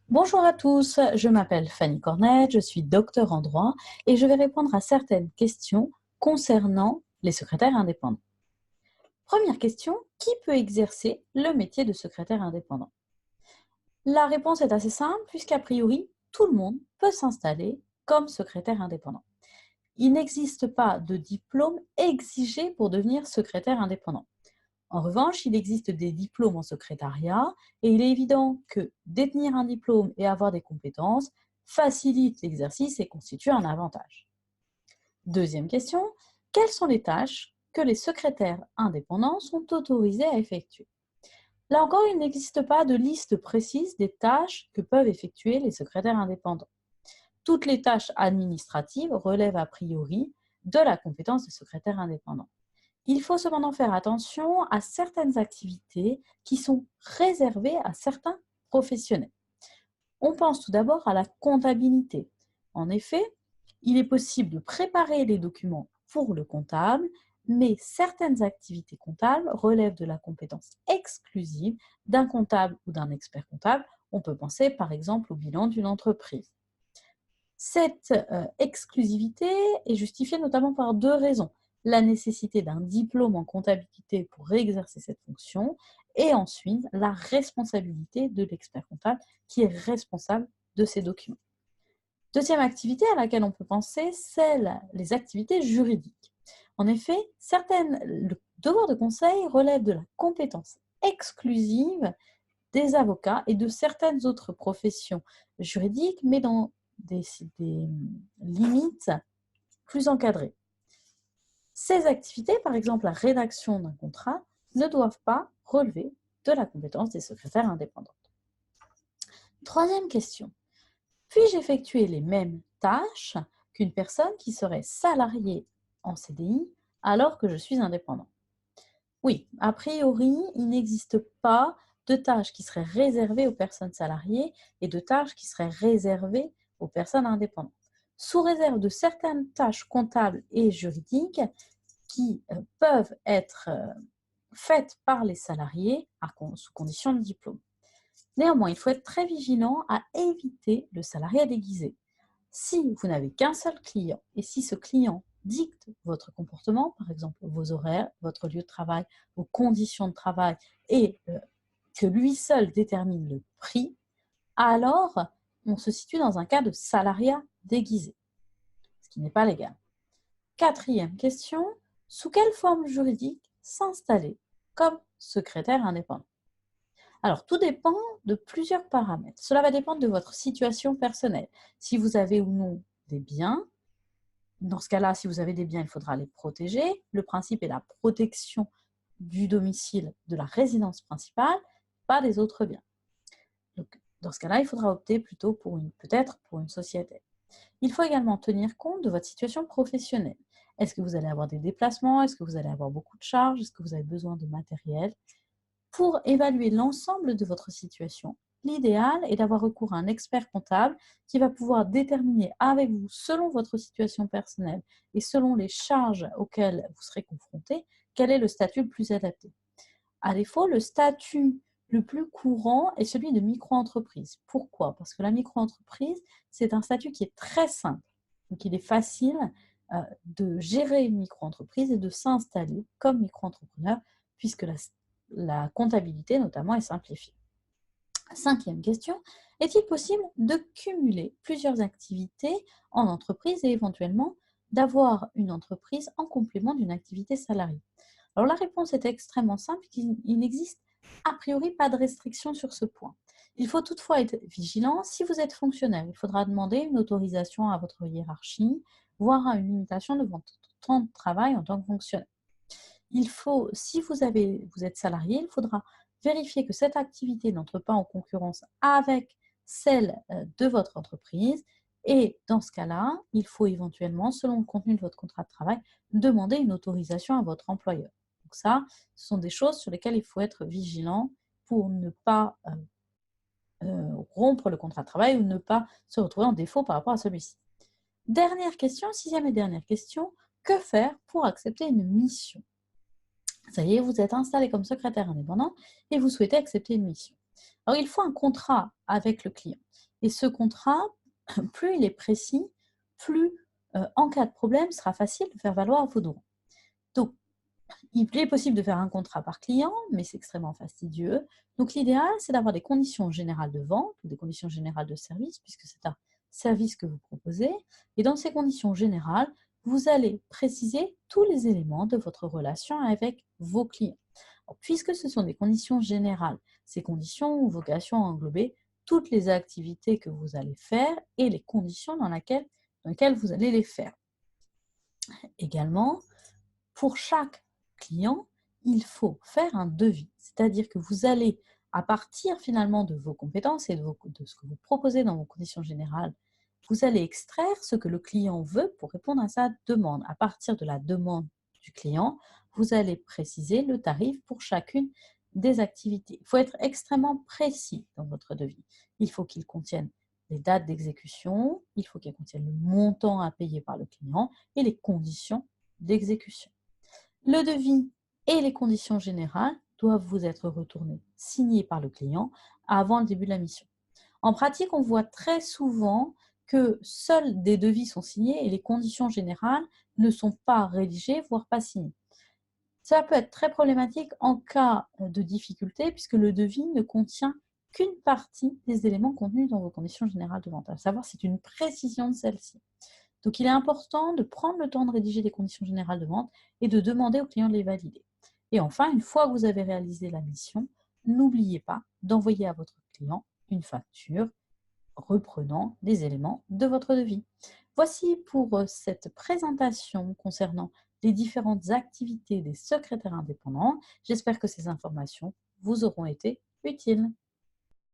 Bonjour à tous, je m'appelle Fanny Cornette, je suis docteur en droit et je vais répondre à certaines questions concernant les secrétaires indépendants. Première question, qui peut exercer le métier de secrétaire indépendant? La réponse est assez simple puisqu'a priori, tout le monde peut s'installer comme secrétaire indépendant. Il n'existe pas de diplôme exigé pour devenir secrétaire indépendant. En revanche, il existe des diplômes en secrétariat et il est évident que détenir un diplôme et avoir des compétences facilite l'exercice et constitue un avantage. Deuxième question, quelles sont les tâches que les secrétaires indépendants sont autorisés à effectuer? Là encore, il n'existe pas de liste précise des tâches que peuvent effectuer les secrétaires indépendants. Toutes les tâches administratives relèvent a priori de la compétence des secrétaires indépendants. Il faut cependant faire attention à certaines activités qui sont réservées à certains professionnels. On pense tout d'abord à la comptabilité. En effet, il est possible de préparer les documents pour le comptable, mais certaines activités comptables relèvent de la compétence exclusive d'un comptable ou d'un expert comptable. On peut penser par exemple au bilan d'une entreprise. Cette exclusivité est justifiée notamment par deux raisons. La nécessité d'un diplôme en comptabilité pour exercer cette fonction et ensuite la responsabilité de l'expert comptable qui est responsable de ces documents. Deuxième activité à laquelle on peut penser, c'est les activités juridiques. En effet, le devoir de conseil relève de la compétence exclusive des avocats et de certaines autres professions juridiques, mais dans des limites plus encadrées. Ces activités, par exemple la rédaction d'un contrat, ne doivent pas relever de la compétence des secrétaires indépendants. Troisième question. Puis-je effectuer les mêmes tâches qu'une personne qui serait salariée en CDI alors que je suis indépendant? Oui, a priori, il n'existe pas de tâches qui seraient réservées aux personnes salariées et de tâches qui seraient réservées aux personnes indépendantes. Sous réserve de certaines tâches comptables et juridiques qui peuvent être faites par les salariés sous condition de diplôme. Néanmoins, il faut être très vigilant à éviter le salariat déguisé. Si vous n'avez qu'un seul client et si ce client dicte votre comportement, par exemple vos horaires, votre lieu de travail, vos conditions de travail et que lui seul détermine le prix, alors on se situe dans un cas de salariat déguisé, ce qui n'est pas légal. Quatrième question, sous quelle forme juridique s'installer comme secrétaire indépendant? Alors, tout dépend de plusieurs paramètres. Cela va dépendre de votre situation personnelle. Si vous avez ou non des biens, dans ce cas-là, si vous avez des biens, il faudra les protéger. Le principe est la protection du domicile de la résidence principale, pas des autres biens. Donc, dans ce cas-là, il faudra opter plutôt peut-être pour une société. Il faut également tenir compte de votre situation professionnelle. Est-ce que vous allez avoir des déplacements? Est-ce que vous allez avoir beaucoup de charges? Est-ce que vous avez besoin de matériel? Pour évaluer l'ensemble de votre situation, l'idéal est d'avoir recours à un expert comptable qui va pouvoir déterminer avec vous, selon votre situation personnelle et selon les charges auxquelles vous serez confronté, quel est le statut le plus adapté. À défaut, le statut le plus courant est celui de micro-entreprise. Pourquoi? Parce que la micro-entreprise, c'est un statut qui est très simple. Donc, il est facile de gérer une micro-entreprise et de s'installer comme micro-entrepreneur puisque la comptabilité, notamment, est simplifiée. Cinquième question, est-il possible de cumuler plusieurs activités en entreprise et éventuellement d'avoir une entreprise en complément d'une activité salariée? Alors la réponse est extrêmement simple, il n'existe a priori pas de restriction sur ce point. Il faut toutefois être vigilant. Si vous êtes fonctionnaire, il faudra demander une autorisation à votre hiérarchie, voire à une limitation de votre temps de travail en tant que fonctionnaire. Si vous êtes salarié, il faudra vérifier que cette activité n'entre pas en concurrence avec celle de votre entreprise. Et dans ce cas-là, il faut éventuellement, selon le contenu de votre contrat de travail, demander une autorisation à votre employeur. Donc ça, ce sont des choses sur lesquelles il faut être vigilant pour ne pas rompre le contrat de travail ou ne pas se retrouver en défaut par rapport à celui-ci. Dernière question, sixième et dernière question, que faire pour accepter une mission? Ça y est, vous êtes installé comme secrétaire indépendant et vous souhaitez accepter une mission. Alors, il faut un contrat avec le client. Et ce contrat, plus il est précis, plus, en cas de problème, sera facile de faire valoir vos droits. Donc, il est possible de faire un contrat par client, mais c'est extrêmement fastidieux. Donc, l'idéal, c'est d'avoir des conditions générales de vente ou des conditions générales de service, puisque c'est un service que vous proposez. Et dans ces conditions générales, vous allez préciser tous les éléments de votre relation avec vos clients. Alors, puisque ce sont des conditions générales, ces conditions ont vocation à englober toutes les activités que vous allez faire et les conditions dans lesquelles vous allez les faire. Également, pour chaque client, il faut faire un devis. C'est-à-dire que vous allez, à partir finalement de vos compétences et de ce que vous proposez dans vos conditions générales, vous allez extraire ce que le client veut pour répondre à sa demande. À partir de la demande du client, vous allez préciser le tarif pour chacune des activités. Il faut être extrêmement précis dans votre devis. Il faut qu'il contienne les dates d'exécution, il faut qu'il contienne le montant à payer par le client et les conditions d'exécution. Le devis et les conditions générales doivent vous être retournés, signés par le client avant le début de la mission. En pratique, on voit très souvent que seuls des devis sont signés et les conditions générales ne sont pas rédigées, voire pas signées. Ça peut être très problématique en cas de difficulté puisque le devis ne contient qu'une partie des éléments contenus dans vos conditions générales de vente, à savoir c'est une précision de celle-ci. Donc, il est important de prendre le temps de rédiger les conditions générales de vente et de demander au client de les valider. Et enfin, une fois que vous avez réalisé la mission, n'oubliez pas d'envoyer à votre client une facture reprenant les éléments de votre devis. Voici pour cette présentation concernant les différentes activités des secrétaires indépendants. J'espère que ces informations vous auront été utiles.